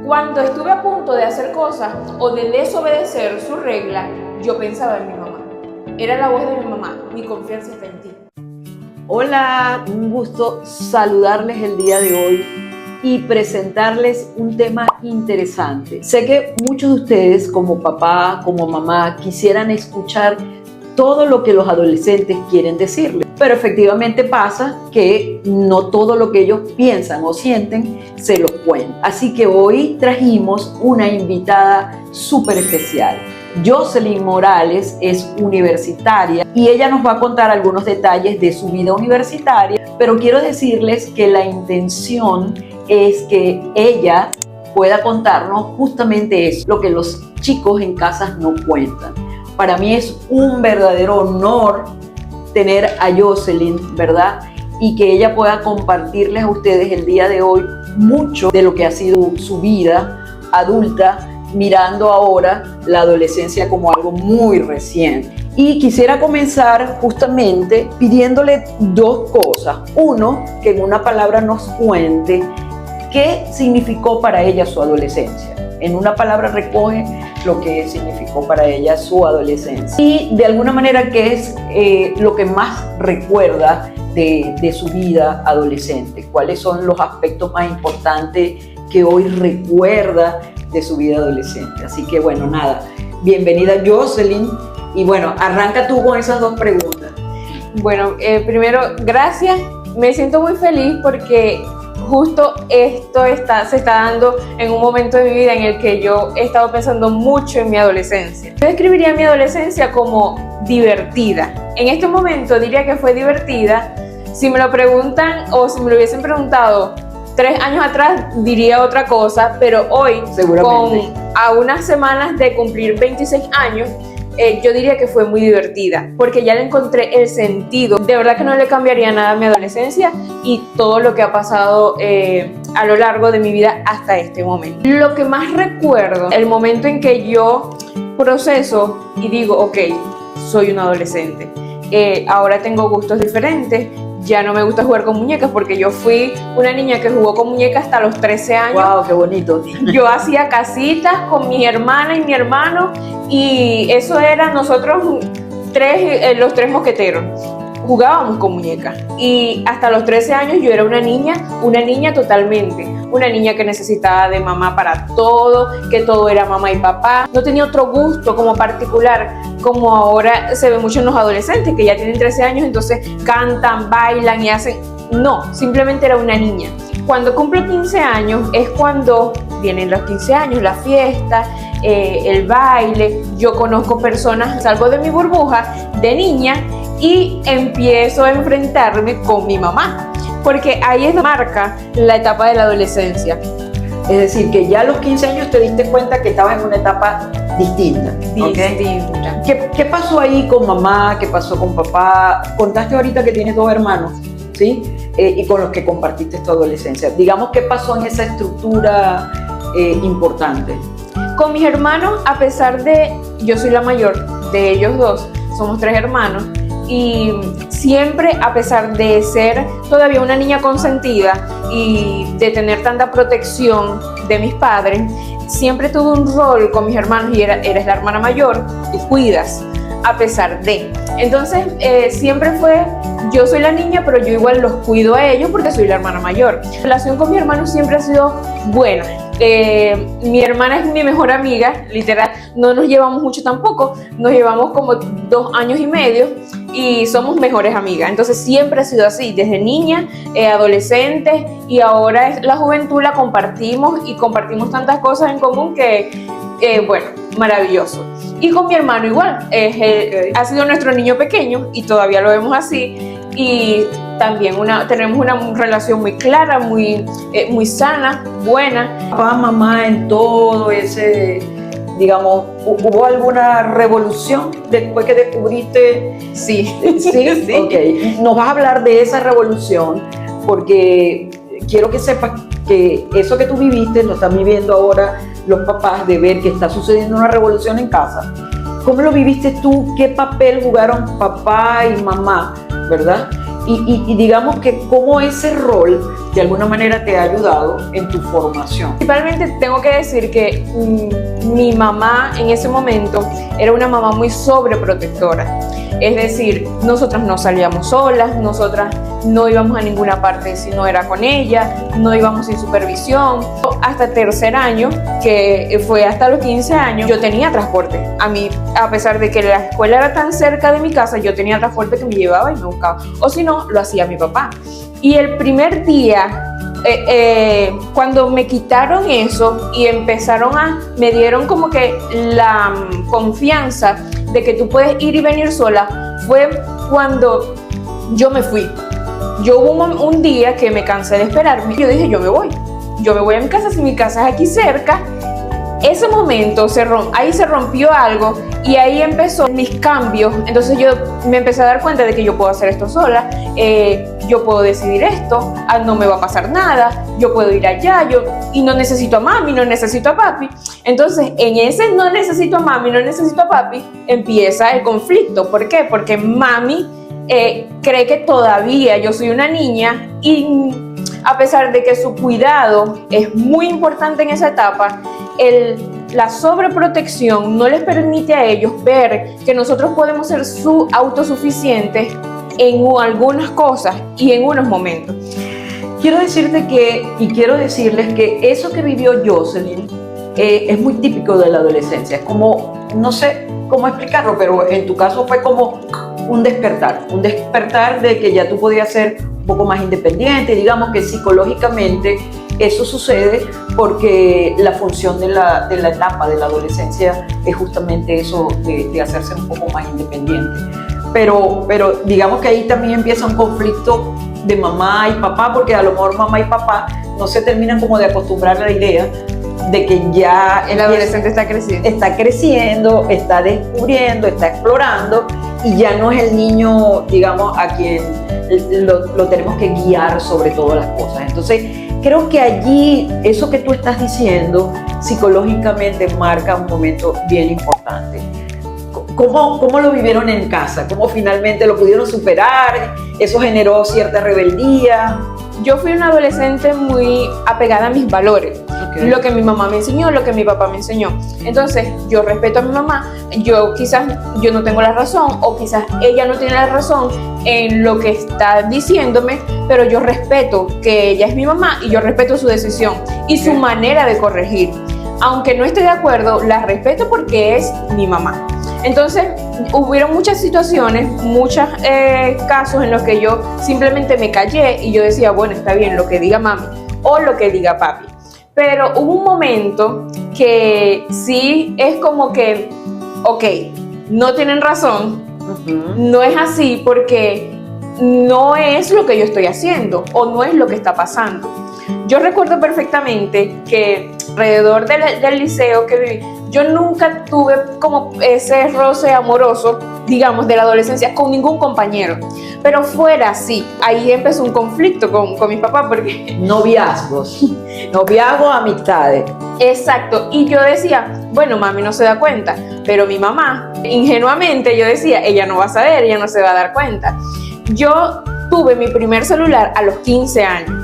Cuando estuve a punto de hacer cosas o de desobedecer su regla, yo pensaba en mi mamá. Era la voz de mi mamá, mi confianza está en ti. Hola, un gusto saludarles el día de hoy y presentarles un tema interesante. Sé que muchos de ustedes como papá, como mamá, quisieran escuchar todo lo que los adolescentes quieren decirles, pero efectivamente pasa que no todo lo que ellos piensan o sienten se los cuentan. Así que hoy trajimos una invitada súper especial. Jocelyn Morales es universitaria y ella nos va a contar algunos detalles de su vida universitaria, pero quiero decirles que la intención es que ella pueda contarnos justamente eso, lo que los chicos en casas no cuentan. Para mí es un verdadero honor tener a Jocelyn, ¿verdad? Y que ella pueda compartirles a ustedes el día de hoy mucho de lo que ha sido su vida adulta, mirando ahora la adolescencia como algo muy reciente. Y quisiera comenzar justamente pidiéndole dos cosas. Uno, que en una palabra nos cuente qué significó para ella su adolescencia. En una palabra recoge lo que significó para ella su adolescencia. Y de alguna manera qué es lo que más recuerda de su vida adolescente. Cuáles son los aspectos más importantes que hoy recuerda de su vida adolescente. Así que bueno, nada, bienvenida Jocelyn. Y bueno, arranca tú con esas dos preguntas. Bueno, primero, gracias. Me siento muy feliz porque justo esto se está dando en un momento de mi vida en el que yo he estado pensando mucho en mi adolescencia. Yo describiría mi adolescencia como divertida. En este momento diría que fue divertida. Si me lo preguntan o si me lo hubiesen preguntado 3 años atrás diría otra cosa, pero hoy, a unas semanas de cumplir 26 años, yo diría que fue muy divertida, porque ya le encontré el sentido. De verdad que no le cambiaría nada a mi adolescencia y todo lo que ha pasado a lo largo de mi vida hasta este momento. Lo que más recuerdo, el momento en que yo proceso y digo, ok, soy un adolescente. Ahora tengo gustos diferentes. Ya no me gusta jugar con muñecas porque yo fui una niña que jugó con muñecas hasta los 13 años. ¡Wow, qué bonito! Yo hacía casitas con mi hermana y mi hermano y eso era nosotros los tres mosqueteros. Jugábamos con muñecas y hasta los 13 años yo era una niña totalmente. Una niña que necesitaba de mamá para todo, que todo era mamá y papá. No tenía otro gusto como particular, como ahora se ve mucho en los adolescentes que ya tienen 13 años, entonces cantan, bailan y hacen. No, simplemente era una niña. Cuando cumplo 15 años es cuando vienen los 15 años, la fiesta, el baile. Yo conozco personas, salgo de mi burbuja de niña y empiezo a enfrentarme con mi mamá. Porque ahí es donde marca la etapa de la adolescencia. Es decir, que ya a los 15 años te diste cuenta que estabas en una etapa distinta. Distinta. ¿Qué pasó ahí con mamá? ¿Qué pasó con papá? Contaste ahorita que tienes 2 hermanos, ¿sí? Y con los que compartiste tu adolescencia. Digamos, ¿qué pasó en esa estructura importante? Con mis hermanos, a pesar de yo soy la mayor de ellos dos, somos 3 hermanos, y siempre, a pesar de ser todavía una niña consentida y de tener tanta protección de mis padres, siempre tuve un rol con mis hermanos y eres la hermana mayor y cuidas, a pesar de. Entonces, siempre fue, yo soy la niña, pero yo igual los cuido a ellos porque soy la hermana mayor. La relación con mi hermano siempre ha sido buena. Mi hermana es mi mejor amiga, literal, no nos llevamos mucho tampoco, nos llevamos como 2 años y medio y somos mejores amigas. Entonces siempre ha sido así, desde niña, adolescente y ahora es la juventud, la compartimos y compartimos tantas cosas en común que, bueno, maravilloso. Y con mi hermano igual, ha sido nuestro niño pequeño y todavía lo vemos así. Y también tenemos una relación muy clara, muy sana, buena. Papá, mamá, en todo ese, digamos, ¿hubo alguna revolución después que descubriste? Sí. ¿Sí? Sí. Ok, nos vas a hablar de esa revolución porque quiero que sepas que eso que tú viviste lo están viviendo ahora los papás, de ver que está sucediendo una revolución en casa. ¿Cómo lo viviste tú? ¿Qué papel jugaron papá y mamá, verdad? Y digamos que cómo ese rol de alguna manera te ha ayudado en tu formación. Principalmente tengo que decir que mi mamá en ese momento era una mamá muy sobreprotectora. Es decir, nosotras no salíamos solas, nosotras no íbamos a ninguna parte si no era con ella, no íbamos sin supervisión. Hasta tercer año, que fue hasta los 15 años, yo tenía transporte. A mí, a pesar de que la escuela era tan cerca de mi casa, yo tenía transporte que me llevaba y me buscaba. O si no, lo hacía mi papá. Y el primer día, cuando me quitaron eso y me dieron como que la confianza de que tú puedes ir y venir sola, fue cuando yo me fui. Yo hubo un día que me cansé de esperarme y yo dije, yo me voy a mi casa, si mi casa es aquí cerca. Ese momento ahí se rompió algo y ahí empezó mis cambios. Entonces yo me empecé a dar cuenta de que yo puedo hacer esto sola, yo puedo decidir esto, no me va a pasar nada, yo puedo ir allá, y no necesito a mami, no necesito a papi. Entonces en ese no necesito a mami, no necesito a papi, empieza el conflicto. ¿Por qué? Porque mami cree que todavía yo soy una niña y a pesar de que su cuidado es muy importante en esa etapa, la sobreprotección no les permite a ellos ver que nosotros podemos ser autosuficientes en algunas cosas y en unos momentos. Quiero decirles que eso que vivió Jocelyn es muy típico de la adolescencia. Es como, no sé cómo explicarlo, pero en tu caso fue como un despertar de que ya tú podías ser un poco más independiente. Digamos que psicológicamente eso sucede porque la función de la etapa de la adolescencia es justamente eso de hacerse un poco más independiente. Pero digamos que ahí también empieza un conflicto de mamá y papá, porque a lo mejor mamá y papá no se terminan como de acostumbrar a la idea de que ya el adolescente está creciendo, está descubriendo, está explorando, y ya no es el niño, digamos, a quien lo tenemos que guiar sobre todas las cosas. Entonces, creo que allí, eso que tú estás diciendo, psicológicamente marca un momento bien importante. ¿Cómo lo vivieron en casa? ¿Cómo finalmente lo pudieron superar? ¿Eso generó cierta rebeldía? Yo fui una adolescente muy apegada a mis valores. Okay. Lo que mi mamá me enseñó, lo que mi papá me enseñó. Entonces, yo respeto a mi mamá. Quizás yo no tengo la razón, o quizás ella no tiene la razón en lo que está diciéndome, pero yo respeto que ella es mi mamá y yo respeto su decisión y su manera de corregir. Aunque no esté de acuerdo, la respeto porque es mi mamá. Entonces, hubieron muchas situaciones, muchos casos en los que yo simplemente me callé y yo decía, bueno, está bien lo que diga mami o lo que diga papi. Pero hubo un momento que sí es como que, ok, no tienen razón, no es así porque no es lo que yo estoy haciendo o no es lo que está pasando. Yo recuerdo perfectamente que alrededor del liceo que viví, yo nunca tuve como ese roce amoroso, digamos, de la adolescencia con ningún compañero. Pero fuera así, ahí empezó un conflicto con mi papá porque... Noviazgos, amistades. Exacto, y yo decía, bueno, mami no se da cuenta, pero mi mamá, ingenuamente yo decía, ella no va a saber, ella no se va a dar cuenta. Yo tuve mi primer celular a los 15 años.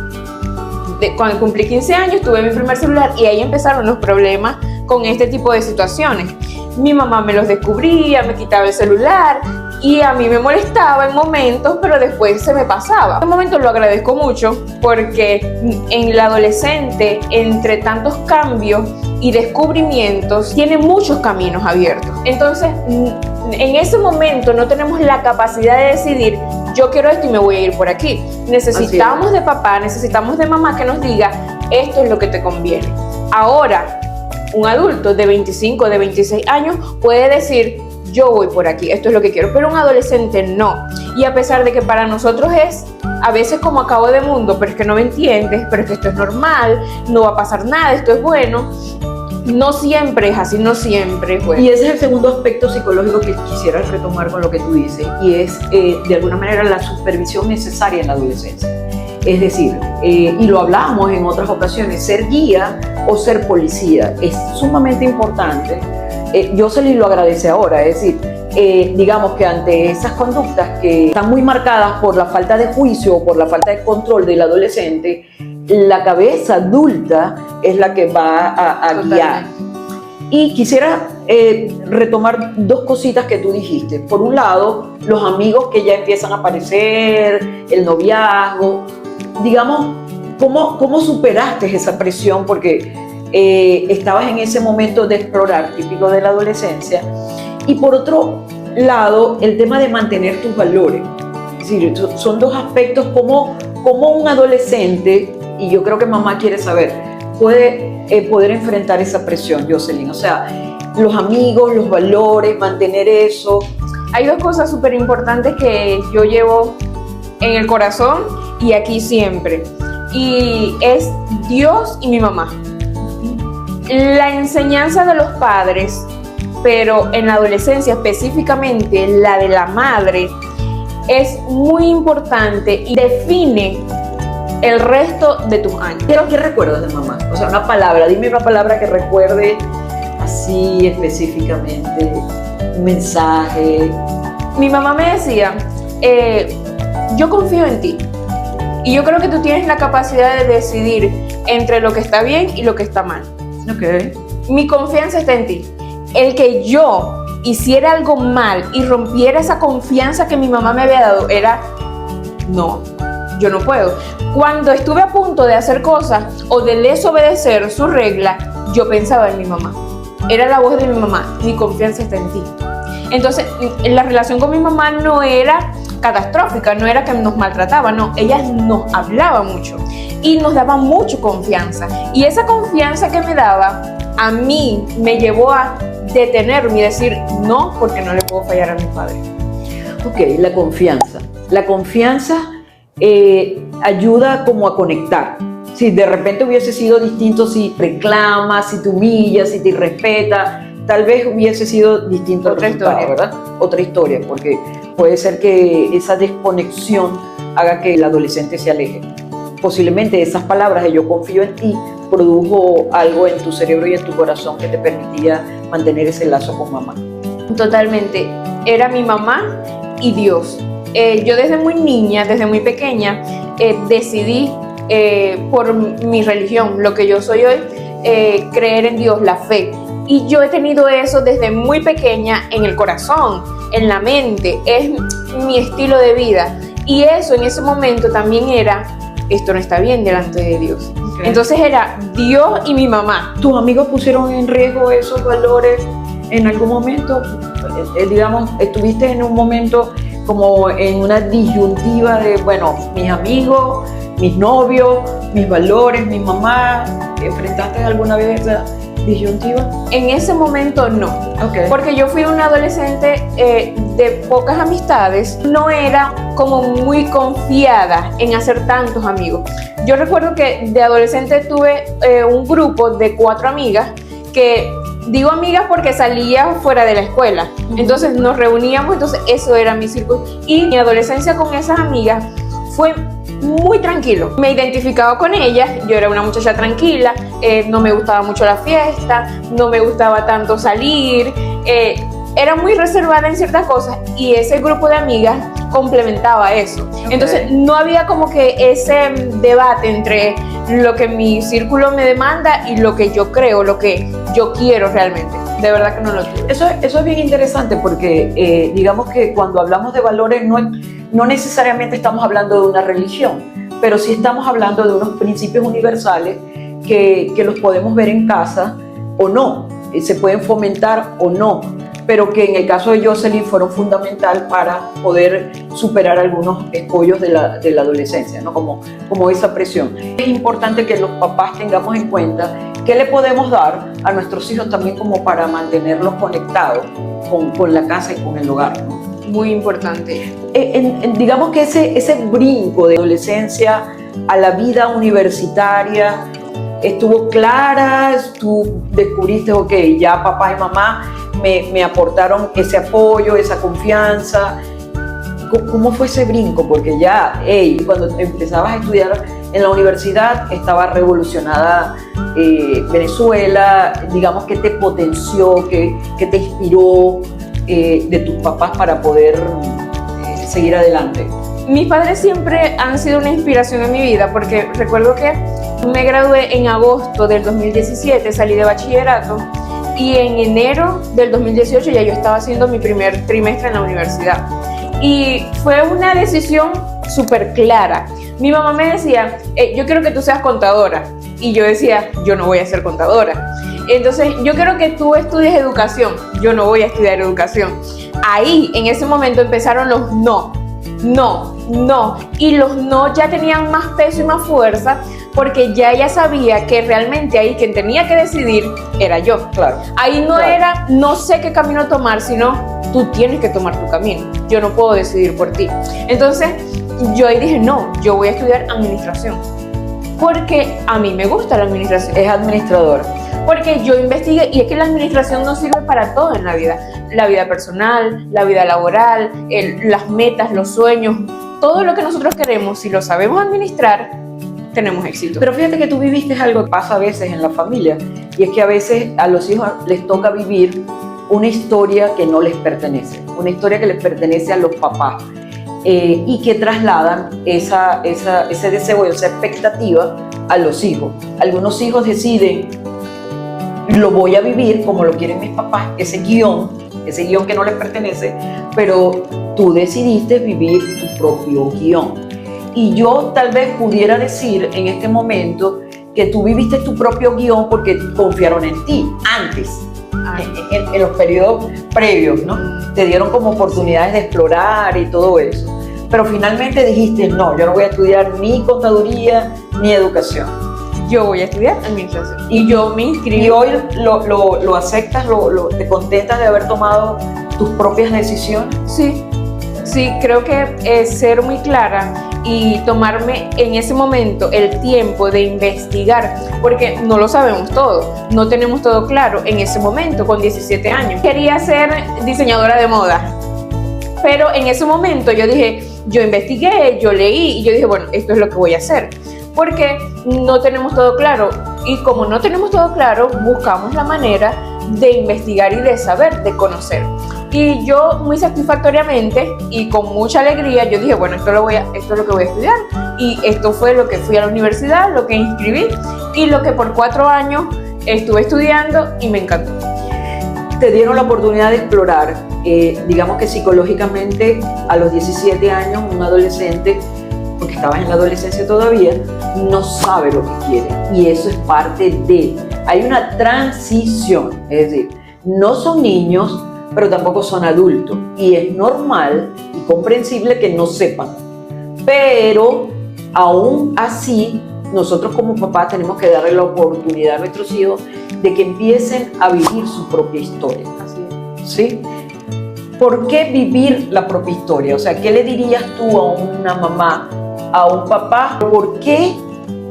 Cuando cumplí 15 años tuve mi primer celular y ahí empezaron los problemas con este tipo de situaciones. Mi mamá me los descubría, me quitaba el celular y a mí me molestaba en momentos, pero después se me pasaba. En un momento lo agradezco mucho porque en la adolescente, entre tantos cambios y descubrimientos, tiene muchos caminos abiertos. Entonces, en ese momento no tenemos la capacidad de decidir, yo quiero esto y me voy a ir por aquí. Necesitamos de papá, necesitamos de mamá que nos diga, esto es lo que te conviene. Ahora, un adulto de 25, de 26 años puede decir, yo voy por aquí, esto es lo que quiero, pero un adolescente no. Y a pesar de que para nosotros es a veces como a cabo de mundo, pero es que no me entiendes, pero es que esto es normal, no va a pasar nada, esto es bueno. No siempre es así, no siempre es bueno. Y ese es el segundo aspecto psicológico que quisiera retomar con lo que tú dices, y es de alguna manera la supervisión necesaria en la adolescencia. Es decir, y lo hablamos en otras ocasiones, ser guía o ser policía es sumamente importante. Jocelyn lo agradece ahora, es decir, digamos que ante esas conductas que están muy marcadas por la falta de juicio o por la falta de control del adolescente, la cabeza adulta es la que va a guiar. Y quisiera retomar dos cositas que tú dijiste. Por un lado, los amigos que ya empiezan a aparecer, el noviazgo. Digamos, ¿cómo superaste esa presión? Porque estabas en ese momento de explorar, típico de la adolescencia. Y por otro lado, el tema de mantener tus valores. Es decir, son dos aspectos como un adolescente, y yo creo que mamá quiere saber, puede poder enfrentar esa presión, Jocelyn. O sea, los amigos, los valores, mantener eso. Hay dos cosas súper importantes que yo llevo en el corazón y aquí siempre. Y es Dios y mi mamá. La enseñanza de los padres, pero en la adolescencia específicamente la de la madre, es muy importante y define el resto de tus años. ¿Qué recuerdas de mamá? O sea, una palabra, dime una palabra que recuerde así específicamente, un mensaje. Mi mamá me decía, yo confío en ti y yo creo que tú tienes la capacidad de decidir entre lo que está bien y lo que está mal. Okay. Mi confianza está en ti. El que yo hiciera algo mal y rompiera esa confianza que mi mamá me había dado era, no, yo no puedo. Cuando estuve a punto de hacer cosas o de desobedecer su regla, yo pensaba en mi mamá. Era la voz de mi mamá, mi confianza está en ti. Entonces, la relación con mi mamá no era catastrófica, no era que nos maltrataba, no, ella nos hablaba mucho y nos daba mucha confianza. Y esa confianza que me daba, a mí me llevó a detenerme y decir no, porque no le puedo fallar a mi padre. Ok, la confianza. La confianza ayuda como a conectar. Si de repente hubiese sido distinto si reclamas, si te humillas, si te irrespeta, tal vez hubiese sido distinto el resultado, historia, ¿verdad? Otra historia, porque puede ser que esa desconexión haga que el adolescente se aleje. Posiblemente esas palabras de yo confío en ti produjo algo en tu cerebro y en tu corazón que te permitía mantener ese lazo con mamá. Totalmente. Era mi mamá y Dios. Yo desde muy niña, desde muy pequeña, decidí por mi religión, lo que yo soy hoy, creer en Dios, la fe. Y yo he tenido eso desde muy pequeña en el corazón, en la mente, es mi estilo de vida. Y eso en ese momento también era, esto no está bien delante de Dios. Okay. Entonces era Dios y mi mamá. ¿Tus amigos pusieron en riesgo esos valores en algún momento? Digamos, estuviste en un momento como en una disyuntiva de, bueno, mis amigos, mis novios, mis valores, mi mamá. ¿Enfrentaste alguna vez esa disyuntiva? En ese momento no, okay. Porque yo fui una adolescente de pocas amistades, no era como muy confiada en hacer tantos amigos. Yo recuerdo que de adolescente tuve un grupo de 4 amigas que, digo amigas porque salía fuera de la escuela, entonces nos reuníamos, entonces eso era mi círculo. Y mi adolescencia con esas amigas fue muy tranquilo. Me identificaba con ellas, yo era una muchacha tranquila, no me gustaba mucho la fiesta, no me gustaba tanto salir, era muy reservada en ciertas cosas y ese grupo de amigas complementaba eso. Okay. Entonces no había como que ese debate entre lo que mi círculo me demanda y lo que yo creo, lo que yo quiero realmente. De verdad que no lo tuve. Eso es bien interesante porque digamos que cuando hablamos de valores no necesariamente estamos hablando de una religión, pero sí estamos hablando de unos principios universales que los podemos ver en casa o no, se pueden fomentar o no, pero que en el caso de Jocelyn fueron fundamental para poder superar algunos escollos de la adolescencia, ¿no? Como esa presión. Es importante que los papás tengamos en cuenta qué le podemos dar a nuestros hijos también como para mantenerlos conectados con la casa y con el hogar, ¿no? Muy importante. Digamos que ese brinco de adolescencia a la vida universitaria estuvo clara, tú descubriste, ok, ya papá y mamá me aportaron ese apoyo, esa confianza. ¿Cómo fue ese brinco? Porque ya, cuando empezabas a estudiar en la universidad, estaba revolucionada Venezuela, digamos que te potenció, que te inspiró. de tus papás para poder seguir adelante? Mis padres siempre han sido una inspiración en mi vida porque recuerdo que me gradué en agosto del 2017, salí de bachillerato y en enero del 2018 ya yo estaba haciendo mi primer trimestre en la universidad. Y fue una decisión súper clara. Mi mamá me decía, yo quiero que tú seas contadora. Y yo decía, yo no voy a ser contadora. Entonces, yo quiero que tú estudies educación. Yo no voy a estudiar educación. Ahí, en ese momento, empezaron los no. Y los no ya tenían más peso y más fuerza porque ya ella sabía que realmente ahí quien tenía que decidir era yo. Claro. Ahí no era, no sé qué camino tomar, sino tú tienes que tomar tu camino. Yo no puedo decidir por ti. Entonces, yo ahí dije, no, yo voy a estudiar administración. Porque a mí me gusta la administración. Es administradora. Porque yo investigué, y es que la administración nos sirve para todo en la vida personal, la vida laboral, las metas, los sueños, todo lo que nosotros queremos, si lo sabemos administrar, tenemos éxito. Pero fíjate que tú viviste algo que pasa a veces en la familia, y es que a veces a los hijos les toca vivir una historia que no les pertenece, una historia que les pertenece a los papás, y que trasladan ese deseo, esa expectativa a los hijos. Algunos hijos deciden, lo voy a vivir como lo quieren mis papás, ese guión que no les pertenece, pero tú decidiste vivir tu propio guión. Y yo tal vez pudiera decir en este momento que tú viviste tu propio guión porque confiaron en ti antes, en los periodos previos, ¿no? Te dieron como oportunidades de explorar y todo eso. Pero finalmente dijiste, no, yo no voy a estudiar ni contaduría ni educación. Yo voy a estudiar administración. Y yo me inscribí. ¿Y hoy lo aceptas, te contentas de haber tomado tus propias decisiones? Sí, creo que ser muy clara y tomarme en ese momento el tiempo de investigar, porque no lo sabemos todo, no tenemos todo claro en ese momento con 17 años. Quería ser diseñadora de moda, pero en ese momento yo dije, yo investigué, yo leí y yo dije, bueno, esto es lo que voy a hacer. Porque no tenemos todo claro y como no tenemos todo claro, buscamos la manera de investigar y de saber, de conocer. Y yo muy satisfactoriamente y con mucha alegría, yo dije, bueno, esto es lo que voy a estudiar. Y esto fue lo que fui a la universidad, lo que inscribí y lo que por 4 años estuve estudiando y me encantó. Te dieron la oportunidad de explorar, digamos que psicológicamente a los 17 años, un adolescente, porque estabas en la adolescencia todavía, no sabe lo que quiere y eso es parte de, hay una transición, es decir, no son niños pero tampoco son adultos y es normal y comprensible que no sepan, pero aún así nosotros como papás tenemos que darle la oportunidad a nuestros hijos de que empiecen a vivir su propia historia. Así es. ¿Sí? ¿Por qué vivir la propia historia? O sea, ¿qué le dirías tú a una mamá, a un papá? ¿Por qué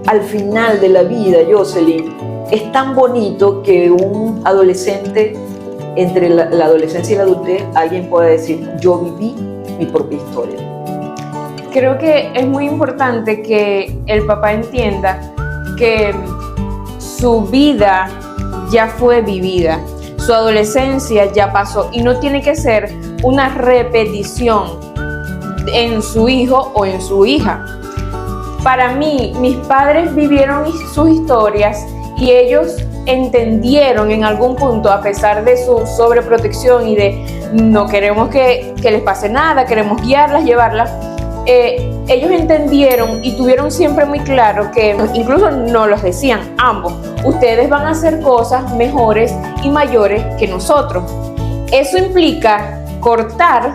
al final de la vida, Jocelyn, es tan bonito que un adolescente, entre la adolescencia y la adultez, alguien pueda decir, yo viví mi propia historia? Creo que es muy importante que el papá entienda que su vida ya fue vivida, su adolescencia ya pasó y no tiene que ser una repetición en su hijo o en su hija. Para mí, mis padres vivieron sus historias y ellos entendieron en algún punto, a pesar de su sobreprotección y de no queremos que les pase nada, queremos guiarlas, llevarlas, ellos entendieron y tuvieron siempre muy claro que, incluso nos los decían ambos, ustedes van a hacer cosas mejores y mayores que nosotros. Eso implica cortar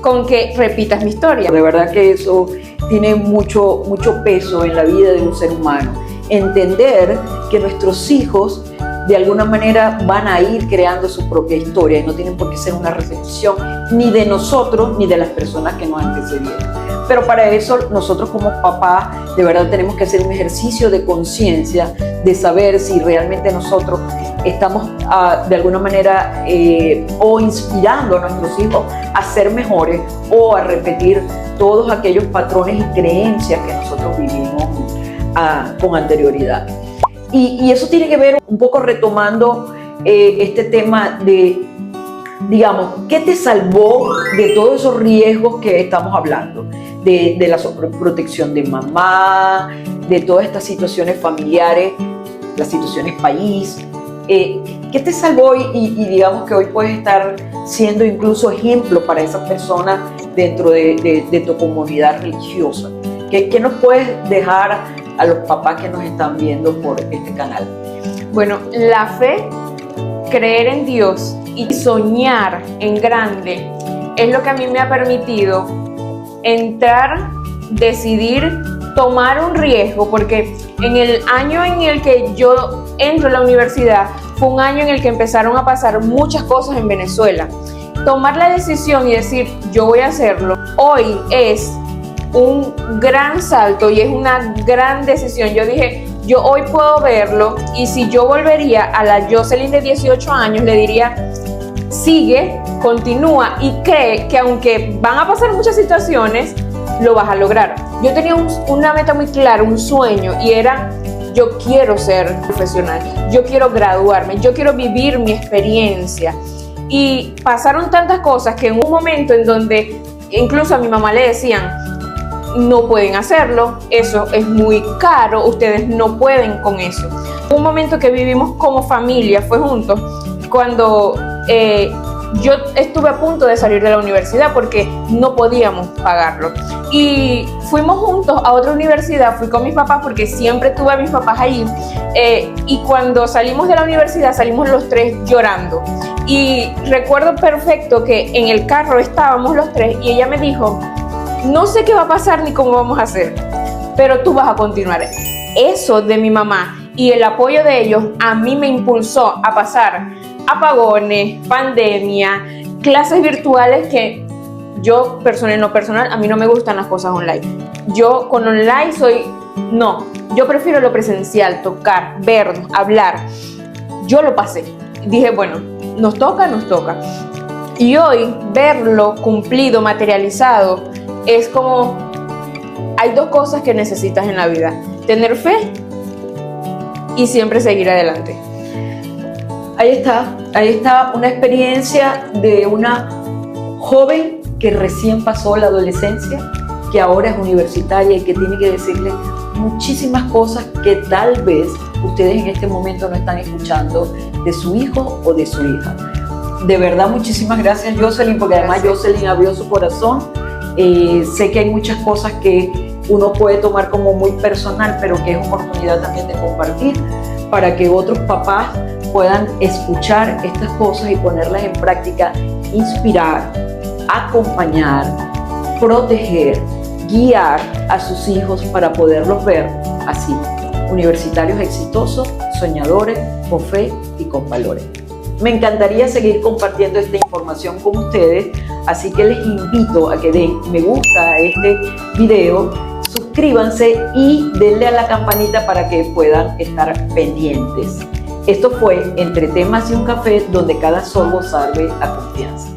con que repitas mi historia. De verdad que eso tiene mucho peso en la vida de un ser humano. Entender que nuestros hijos de alguna manera van a ir creando su propia historia y no tienen por qué ser una repetición ni de nosotros ni de las personas que nos antecedieron. Pero para eso nosotros como papás de verdad tenemos que hacer un ejercicio de conciencia, de saber si realmente nosotros estamos de alguna manera o inspirando a nuestros hijos a ser mejores o a repetir todos aquellos patrones y creencias que nosotros vivimos con anterioridad. Y eso tiene que ver un poco retomando este tema de digamos, ¿qué te salvó de todos esos riesgos que estamos hablando? De la sobreprotección de mamá, de todas estas situaciones familiares, las situaciones país. ¿Qué te salvó y digamos que hoy puedes estar siendo incluso ejemplo para esas personas dentro de tu comunidad religiosa? ¿Qué nos puedes dejar a los papás que nos están viendo por este canal? Bueno, la fe, creer en Dios y soñar en grande es lo que a mí me ha permitido entrar, decidir, tomar un riesgo, porque en el año en el que yo entro a la universidad fue un año en el que empezaron a pasar muchas cosas en Venezuela. Tomar la decisión y decir, yo voy a hacerlo, hoy es un gran salto y es una gran decisión. Yo dije, yo hoy puedo verlo, y si yo volvería a la Jocelyn de 18 años, le diría, sigue, continúa y cree que aunque van a pasar muchas situaciones, lo vas a lograr. Yo tenía una meta muy clara, un sueño, y era, yo quiero ser profesional, yo quiero graduarme, yo quiero vivir mi experiencia. Y pasaron tantas cosas que en un momento en donde incluso a mi mamá le decían, no pueden hacerlo, eso es muy caro, ustedes no pueden con eso. Un momento que vivimos como familia fue juntos, cuando yo estuve a punto de salir de la universidad porque no podíamos pagarlo. Y fuimos juntos a otra universidad, fui con mis papás porque siempre tuve a mis papás ahí. Y cuando salimos de la universidad, salimos los tres llorando. Y recuerdo perfecto que en el carro estábamos los tres y ella me dijo, no sé qué va a pasar ni cómo vamos a hacer, pero tú vas a continuar. Eso de mi mamá y el apoyo de ellos a mí me impulsó a pasar apagones, pandemia, clases virtuales que yo en lo personal, a mí no me gustan las cosas online. Yo con online yo prefiero lo presencial, tocar, vernos, hablar. Yo lo pasé. Dije, bueno, nos toca. Y hoy verlo cumplido, materializado, es como, hay dos cosas que necesitas en la vida: tener fe y siempre seguir adelante. Ahí está una experiencia de una joven que recién pasó la adolescencia, que ahora es universitaria y que tiene que decirle muchísimas cosas que tal vez ustedes en este momento no están escuchando de su hijo o de su hija. De verdad, muchísimas gracias, Jocelyn, porque además Jocelyn abrió su corazón. Sé que hay muchas cosas que uno puede tomar como muy personal, pero que es oportunidad también de compartir para que otros papás puedan escuchar estas cosas y ponerlas en práctica, inspirar, acompañar, proteger, guiar a sus hijos para poderlos ver así, universitarios exitosos, soñadores, con fe y con valores. Me encantaría seguir compartiendo esta información con ustedes, así que les invito a que den me gusta a este video, suscríbanse y denle a la campanita para que puedan estar pendientes. Esto fue Entre Temas y un Café, donde cada sorbo sabe a confianza.